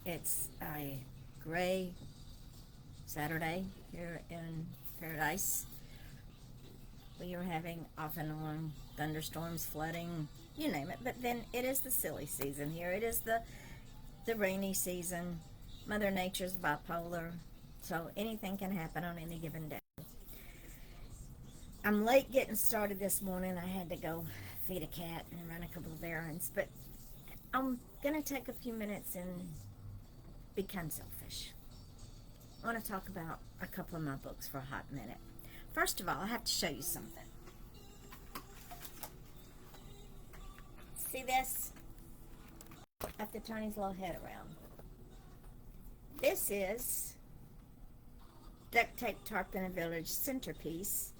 It's a gray Saturday here in Paradise. We are having off and on thunderstorms, flooding, you name it. But then it is the silly season here. It is the rainy season. Mother Nature's bipolar, so anything can happen on any given day. I'm late getting started this morning. I had to go feed a cat and run a couple of errands, but I'm gonna take a few minutes and be kind of selfish. I want to talk about a couple of my books for a hot minute. First of all, I have to show you something. See this? I have to turn his little head around. This is Duct Tape, Tarp in a Village centerpiece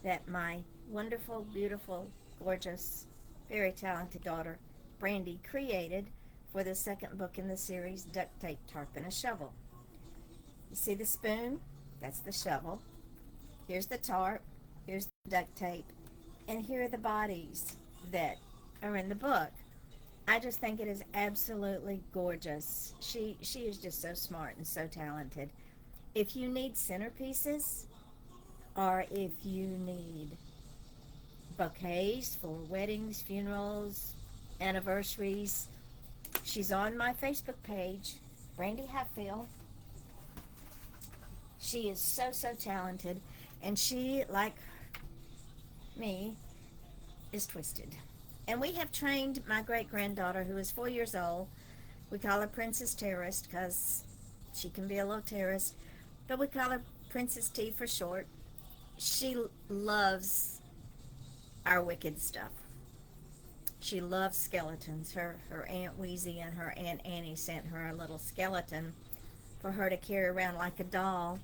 that my wonderful, beautiful, gorgeous, very talented daughter, Brandy, created for the second book in the series, Duct Tape, Tarp, and a Shovel. You see the spoon? That's the shovel. Here's the tarp. Here's the duct tape. And here are the bodies that are in the book. I just think it is absolutely gorgeous. She is just so smart and so talented. If you need centerpieces, or if you need bouquets for weddings, funerals, anniversaries, she's on my Facebook page, Brandy Hatfield. She is so, so talented, and she, like me, is twisted. And we have trained my great granddaughter, who is 4 years old. We call her Princess Terrorist because she can be a little terrorist, but we call her Princess T for short. She loves our wicked stuff. She loves skeletons. Her Aunt Wheezy and her Aunt Annie sent her a little skeleton for her to carry around like a doll.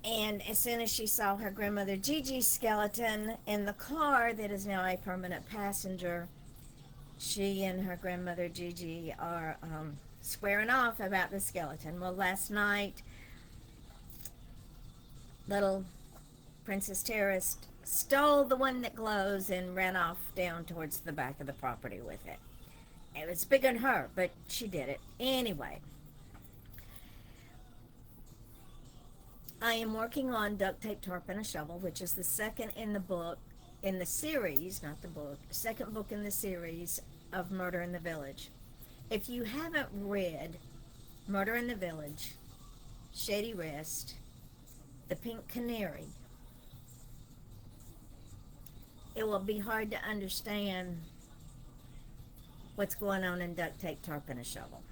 And as soon as she saw her grandmother Gigi's skeleton in the car that is now a permanent passenger, she and her grandmother Gigi are squaring off about the skeleton. Well, last night, little Princess Terrorist stole the one that glows and ran off down towards the back of the property with it. It was bigger than her, but she did it. Anyway, I am working on Duct Tape, Tarp, and a Shovel, which is the second in the book, in the series, not the book, second book in the series of Murder in the Village. If you haven't read Murder in the Village, Shady Rest, The Pink Canary, it will be hard to understand what's going on in Duct Tape, Tarp, and a Shovel.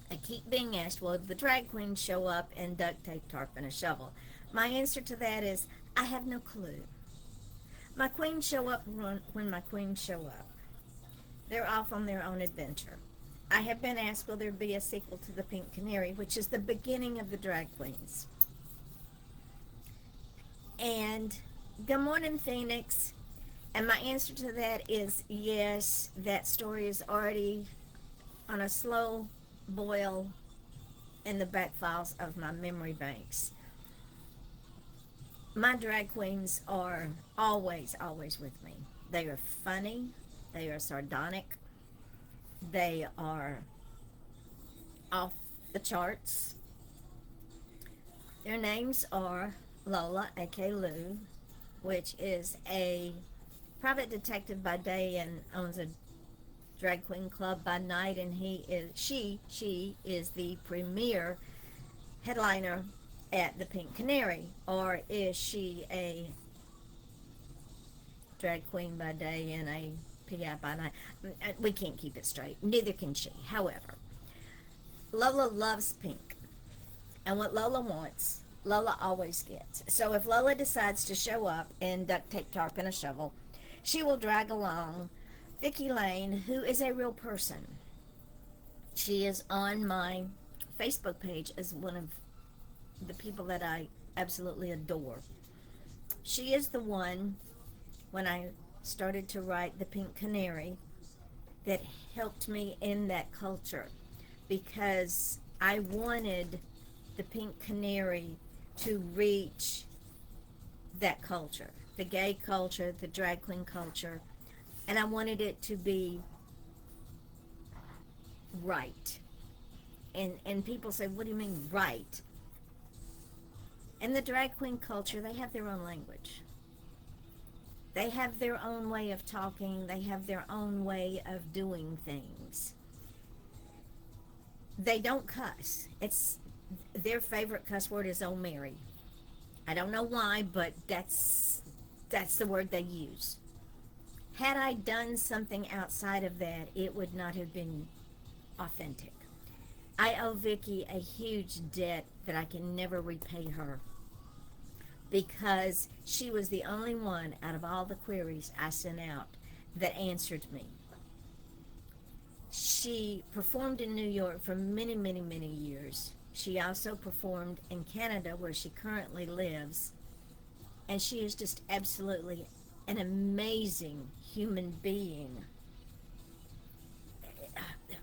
I keep being asked, will the drag queens show up in Duct Tape, Tarp, and a Shovel? My answer to that is, I have no clue. My queens show up when my queens show up. They're off on their own adventure. I have been asked, will there be a sequel to The Pink Canary, which is the beginning of the drag queens? And good morning, Phoenix. And my answer to that is yes, that story is already on a slow boil in the back files of my memory banks. My drag queens are always, always with me. They are funny, they are sardonic, they are off the charts. Their names are Lola, aka Lou, which is a private detective by day and owns a drag queen club by night, and she is the premier headliner at the Pink Canary. Or is she a drag queen by day and a PI by night? We can't keep it straight. Neither can she. However, Lola loves pink, and what Lola wants, Lola always gets. So if Lola decides to show up in Duct Tape, Tarp, and a Shovel, she will drag along Vicky Lane, who is a real person. She is on my Facebook page as one of the people that I absolutely adore. She is the one, when I started to write The Pink Canary, that helped me in that culture, because I wanted The Pink Canary to reach that culture, the gay culture, the drag queen culture, and I wanted it to be right. And people say, what do you mean right? In the drag queen culture, they have their own language. They have their own way of talking. They have their own way of doing things. They don't cuss. It's their favorite cuss word is "Oh Mary." I don't know why, but that's the word they use. Had I done something outside of that, it would not have been authentic. I owe Vicky a huge debt that I can never repay her because she was the only one out of all the queries I sent out that answered me. She performed in New York for many, many, many years. She also performed in Canada, where she currently lives, and she is just absolutely an amazing human being.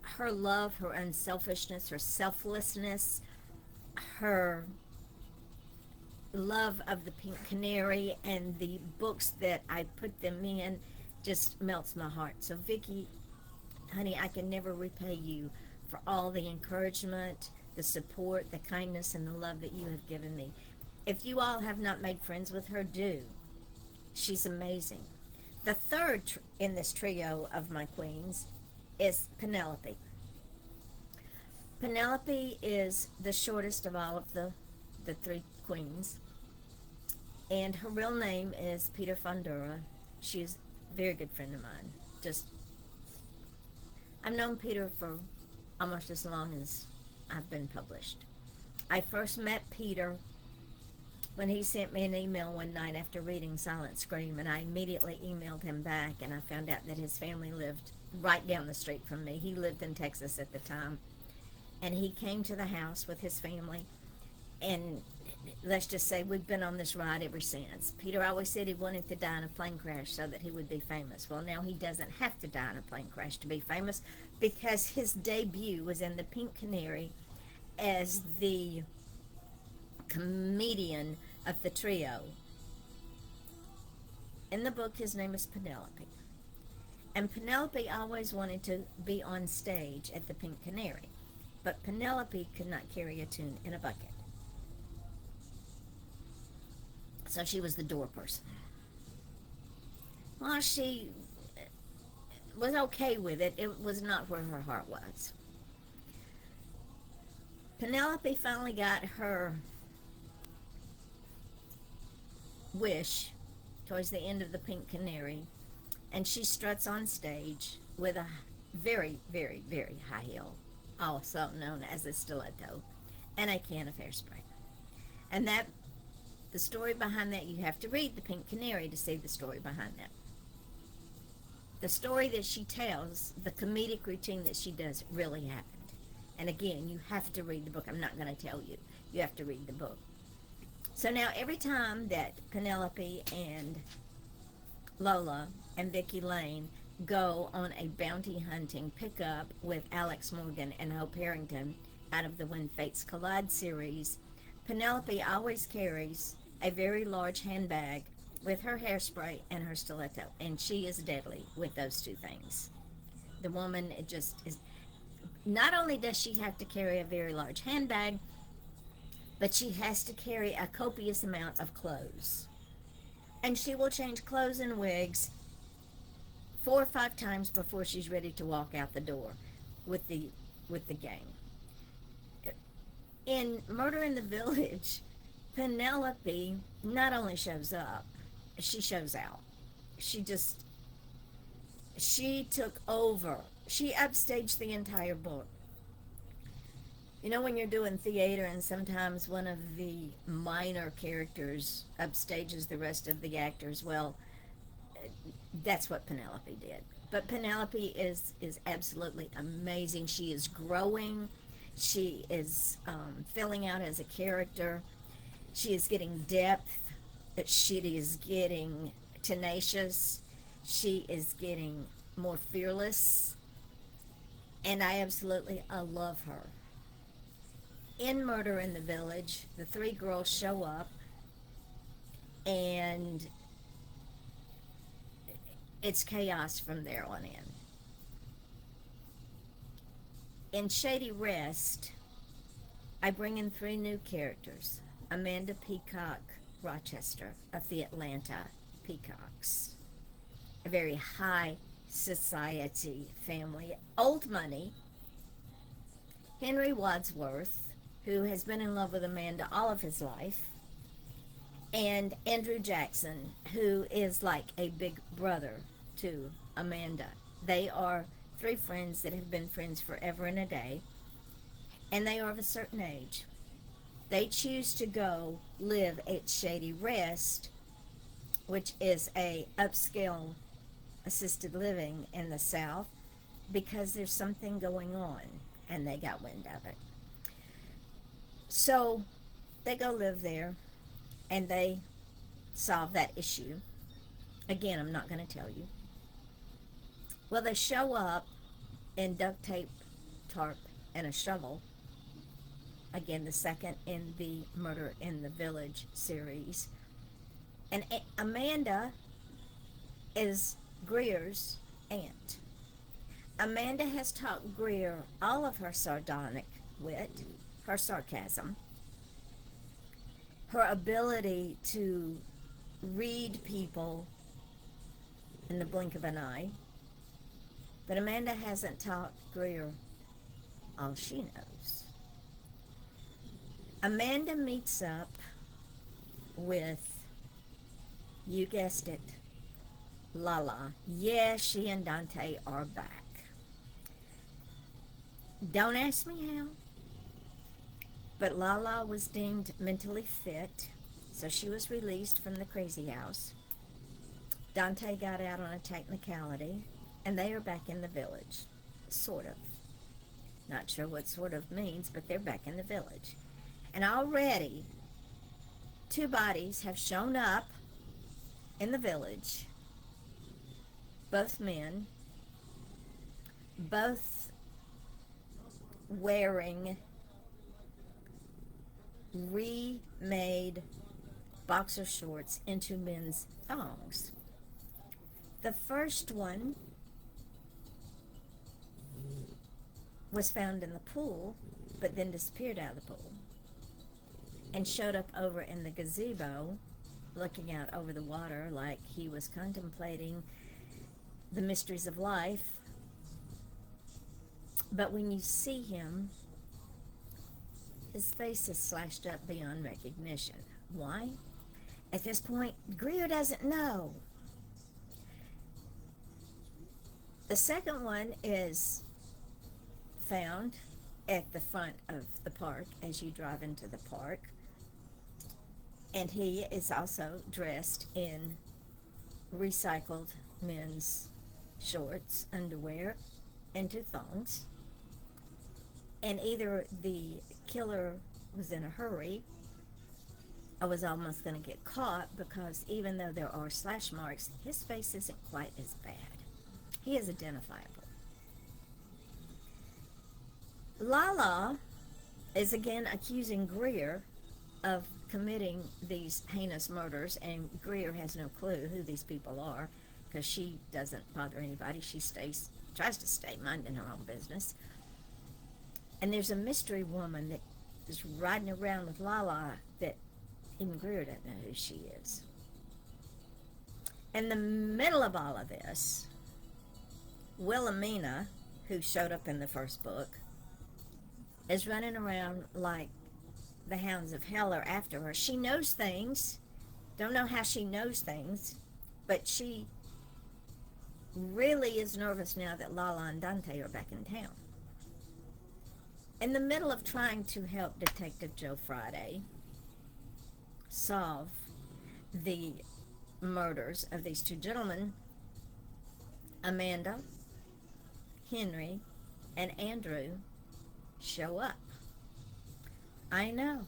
Her love, her unselfishness, her selflessness, her love of the Pink Canary and the books that I put them in just melts my heart. So Vicky, honey, I can never repay you for all the encouragement, the support, the kindness, and the love that you have given me. If you all have not made friends with her, do. She's amazing. The third in this trio of my queens is Penelope. Penelope is the shortest of all of the three queens, and her real name is Peter Fondura. She is a very good friend of mine. Just, I've known Peter for almost as long as I've been published. I first met Peter when he sent me an email one night after reading Silent Scream, and I immediately emailed him back, and I found out that his family lived right down the street from me. He lived in Texas at the time, and he came to the house with his family, and let's just say we've been on this ride ever since. Peter always said he wanted to die in a plane crash so that he would be famous. Well, now he doesn't have to die in a plane crash to be famous because his debut was in the Pink Canary as the comedian of the trio. In the book, his name is Penelope. And Penelope always wanted to be on stage at the Pink Canary. But Penelope could not carry a tune in a bucket. So she was the door person. Well, she was okay with it. It was not where her heart was. Penelope finally got her wish towards the end of the Pink Canary, and she struts on stage with a very, very, very high heel, also known as a stiletto, and a can of hairspray. And that, the story behind that, you have to read the Pink Canary to see the story behind that. The story that she tells, the comedic routine that she does, really happened. And again, you have to read the book. I'm not going to tell you. You have to read the book. So now every time that Penelope and Lola and Vicky Lane go on a bounty hunting pickup with Alex Morgan and Hope Harrington out of the When Fates Collide series, Penelope always carries a very large handbag with her hairspray and her stiletto, and she is deadly with those two things. The woman, it just is. Not only does she have to carry a very large handbag, but she has to carry a copious amount of clothes. And she will change clothes and wigs 4 or 5 times before she's ready to walk out the door with the gang. In Murder in the Village, Penelope not only shows up, she shows out. She took over. She upstaged the entire book. You know, when you're doing theater and sometimes one of the minor characters upstages the rest of the actors, well, that's what Penelope did. But Penelope is absolutely amazing. She is growing. She is filling out as a character. She is getting depth. She is getting tenacious. She is getting more fearless. And I love her. In Murder in the Village, the 3 girls show up, and it's chaos from there on in. In Shady Rest, I bring in three new characters. Amanda Peacock Rochester of the Atlanta Peacocks, a very high society family, old money. Henry Wadsworth, who has been in love with Amanda all of his life, and Andrew Jackson, who is like a big brother to Amanda. They are three friends that have been friends forever and a day, and they are of a certain age. They choose to go live at Shady Rest, which is a upscale assisted living in the South, because there's something going on, and they got wind of it. So they go live there, and they solve that issue. Again, I'm not going to tell you. Well, they show up in duct tape, tarp, and a shovel. Again, the second in the Murder in the Village series. And Amanda is Greer's aunt. Amanda has taught Greer all of her sardonic wit, her sarcasm, her ability to read people in the blink of an eye. But Amanda hasn't taught Greer all she knows. Amanda meets up with, you guessed it, Lala. Yeah, she and Dante are back. Don't ask me how, but Lala was deemed mentally fit, so she was released from the crazy house. Dante got out on a technicality, and they are back in the village. Sort of. Not sure what sort of means, but they're back in the village. And already, two bodies have shown up in the village. Both men, both wearing remade boxer shorts into men's thongs. The first one was found in the pool, but then disappeared out of the pool and showed up over in the gazebo, looking out over the water like he was contemplating the mysteries of life. But when you see him, his face is slashed up beyond recognition. Why? At this point, Greer doesn't know. The second one is found at the front of the park as you drive into the park. And he is also dressed in recycled men's shorts, underwear, into thongs. And either the killer was in a hurry or was almost going to get caught, because even though there are slash marks, his face isn't quite as bad. He is identifiable. Lala is again accusing Greer of committing these heinous murders, and Greer has no clue who these people are, because she doesn't bother anybody. She tries to stay minding her own business. And there's a mystery woman that is riding around with Lala that even Greer doesn't know who she is. In the middle of all of this, Wilhelmina, who showed up in the first book, is running around like the hounds of hell are after her. She knows things. Don't know how she knows things, but she really is nervous now that Lala and Dante are back in town. In the middle of trying to help Detective Joe Friday solve the murders of these two gentlemen, Amanda, Henry, and Andrew show up. I know.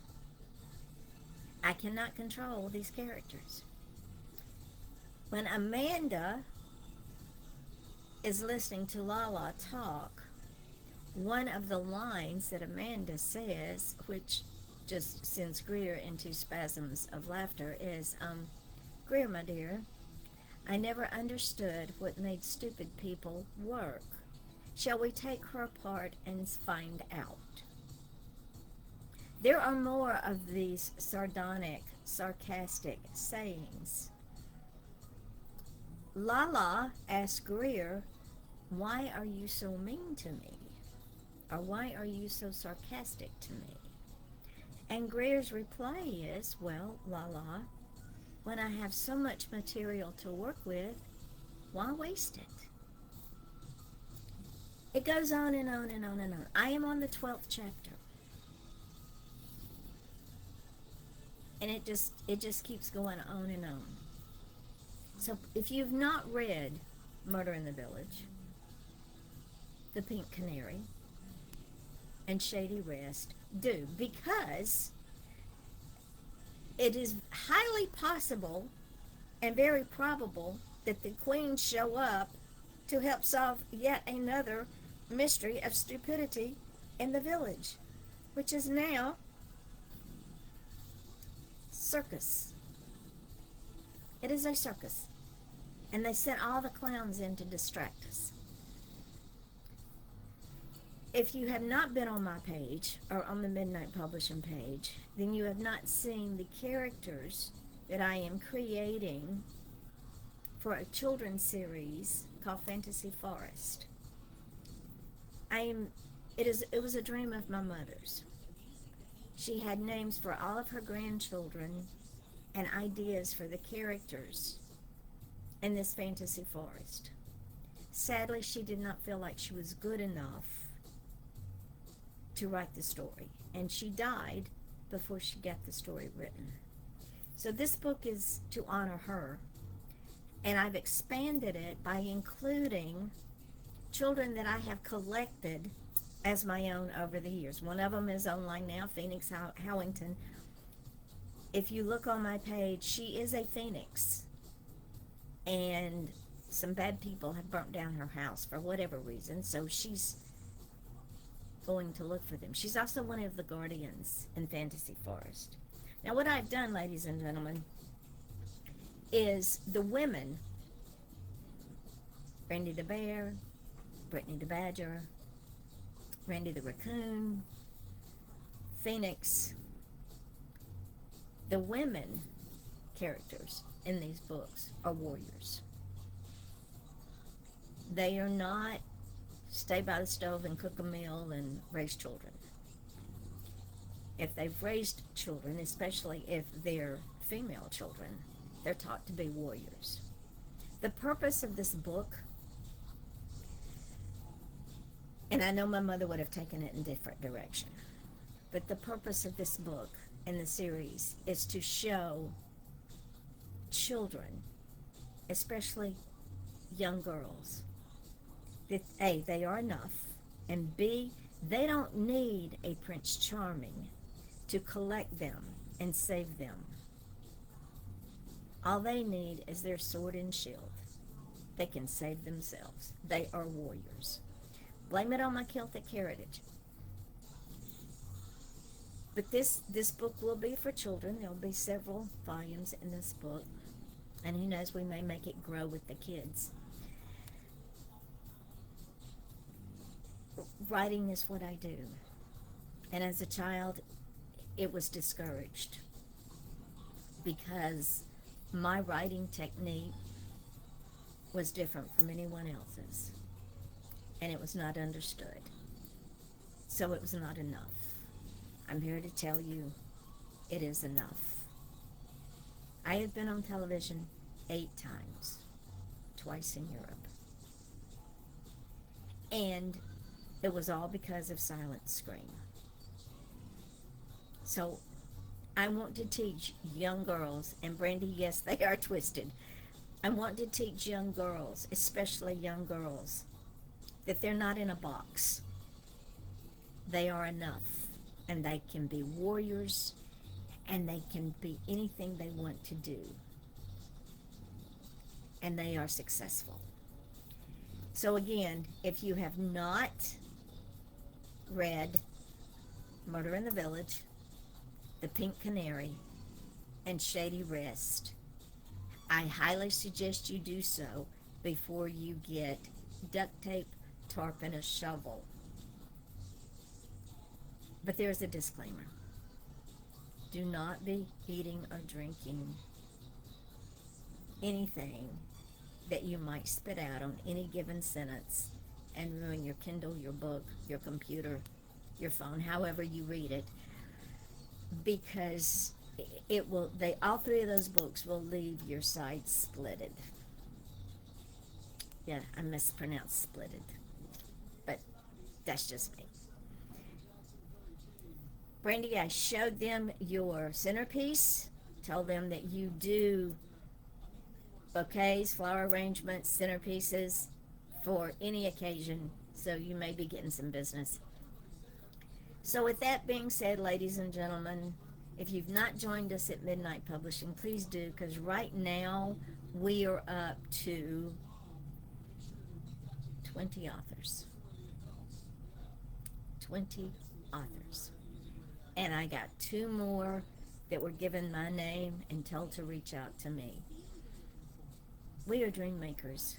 I cannot control these characters. When Amanda is listening to Lala talk, one of the lines that Amanda says, which just sends Greer into spasms of laughter, is, Greer, my dear, I never understood what made stupid people work. Shall we take her apart and find out? There are more of these sardonic, sarcastic sayings. Lala asked Greer, "Why are you so mean to me?" Or "Why are you so sarcastic to me?" And Greer's reply is, "Well, Lala, when I have so much material to work with, why waste it?" It goes on and on and on and on. I am on the 12th chapter. And it just keeps going on and on. So if you've not read Murder in the Village, The Pink Canary, and Shady Rest, do, because it is highly possible and very probable that the queens show up to help solve yet another mystery of stupidity in the village, which is now circus. It is a circus. And they sent all the clowns in to distract us. If you have not been on my page or on the Midnight Publishing page, then you have not seen the characters that I am creating for a children's series called Fantasy Forest. It was a dream of my mother's. She had names for all of her grandchildren and ideas for the characters in this fantasy forest. Sadly, she did not feel like she was good enough to write the story, and she died before she got the story written. So this book is to honor her, and I've expanded it by including children that I have collected as my own over the years. One of them is online now, Phoenix Howington. If you look on my page, she is a phoenix, and some bad people have burnt down her house for whatever reason, so she's going to look for them. She's also one of the guardians in Fantasy Forest. Now, what I've done, ladies and gentlemen, is the women, Brandy the Bear, Brittany the Badger, Randy the Raccoon, Phoenix, the women characters in these books are warriors. They are not stay by the stove and cook a meal and raise children. If they've raised children, especially if they're female children, they're taught to be warriors. The purpose of this book, and I know my mother would have taken it in a different direction, but the purpose of this book and the series is to show children, especially young girls, that A, they are enough, and B, they don't need a Prince Charming to collect them and save them. All they need is their sword and shield. They can save themselves. They are warriors. Blame it on my Celtic heritage. But this book will be for children. There will be several volumes in this book. And who knows, we may make it grow with the kids. Writing is what I do. And as a child, it was discouraged because my writing technique was different from anyone else's. And it was not understood. So it was not enough. I'm here to tell you it is enough. I have been on television 8 times, twice in Europe. And it was all because of Silent Scream. So I want to teach young girls, and Brandy, yes, they are twisted. I want to teach young girls, especially young girls, that they're not in a box. They are enough, and they can be warriors, and they can be anything they want to do. And they are successful. So again, if you have not read Murder in the Village, The Pink Canary, and Shady Rest, I highly suggest you do so before you get duct tape, tarp, and a shovel. But there's a disclaimer. Do not be eating or drinking anything that you might spit out on any given sentence and ruin your Kindle, your book, your computer, your phone, however you read it, because it will, they, all three of those books will leave your side splitted. Yeah, I mispronounced splitted, but that's just me. Brandy, I showed them your centerpiece, told them that you do bouquets, flower arrangements, centerpieces for any occasion, so you may be getting some business. So with that being said, ladies and gentlemen, if you've not joined us at Midnight Publishing, please do, because right now we are up to 20 authors. 20 authors. And I got two more that were given my name and told to reach out to me. We are dream makers.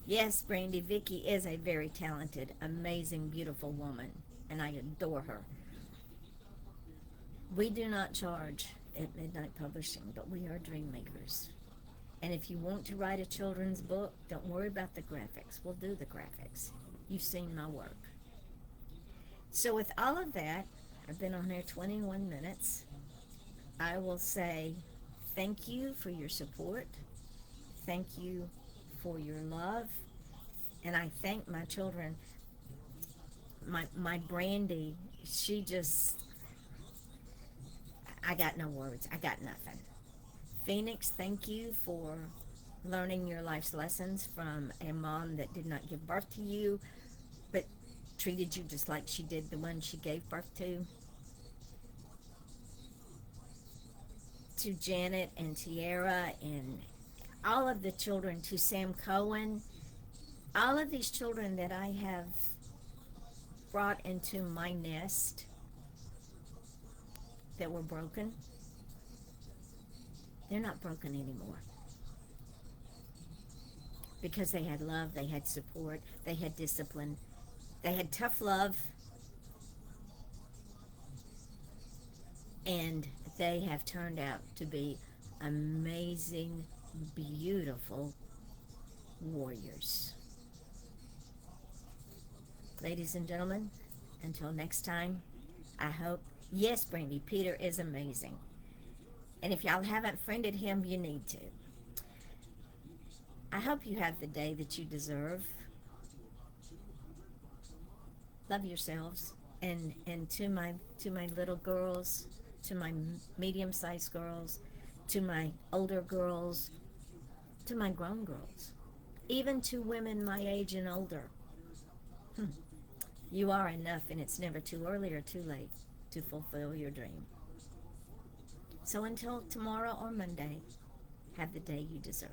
Yes, Brandy, Vicky is a very talented, amazing, beautiful woman, and I adore her. We do not charge at Midnight Publishing, but we are dream makers. And if you want to write a children's book, don't worry about the graphics. We'll do the graphics. You've seen my work. So with all of that, I've been on here 21 minutes. I will say thank you for your support. Thank you for your love. And I thank my children. My Brandy, she just, I got no words. I got nothing. Phoenix, thank you for learning your life's lessons from a mom that did not give birth to you, but treated you just like she did the one she gave birth to. To Janet and Tiara and all of the children, to Sam Cohen, all of these children that I have brought into my nest that were broken, they're not broken anymore. Because they had love, they had support, they had discipline, they had tough love, and they have turned out to be amazing, beautiful warriors. Ladies and gentlemen, until next time, I hope, yes, Brandy, Peter is amazing. And if y'all haven't friended him, you need to. I hope you have the day that you deserve. Love yourselves. And to my little girls, to my medium-sized girls, to my older girls, to my grown girls, even to women my age and older. You are enough, and it's never too early or too late to fulfill your dream. So until tomorrow or Monday, have the day you deserve.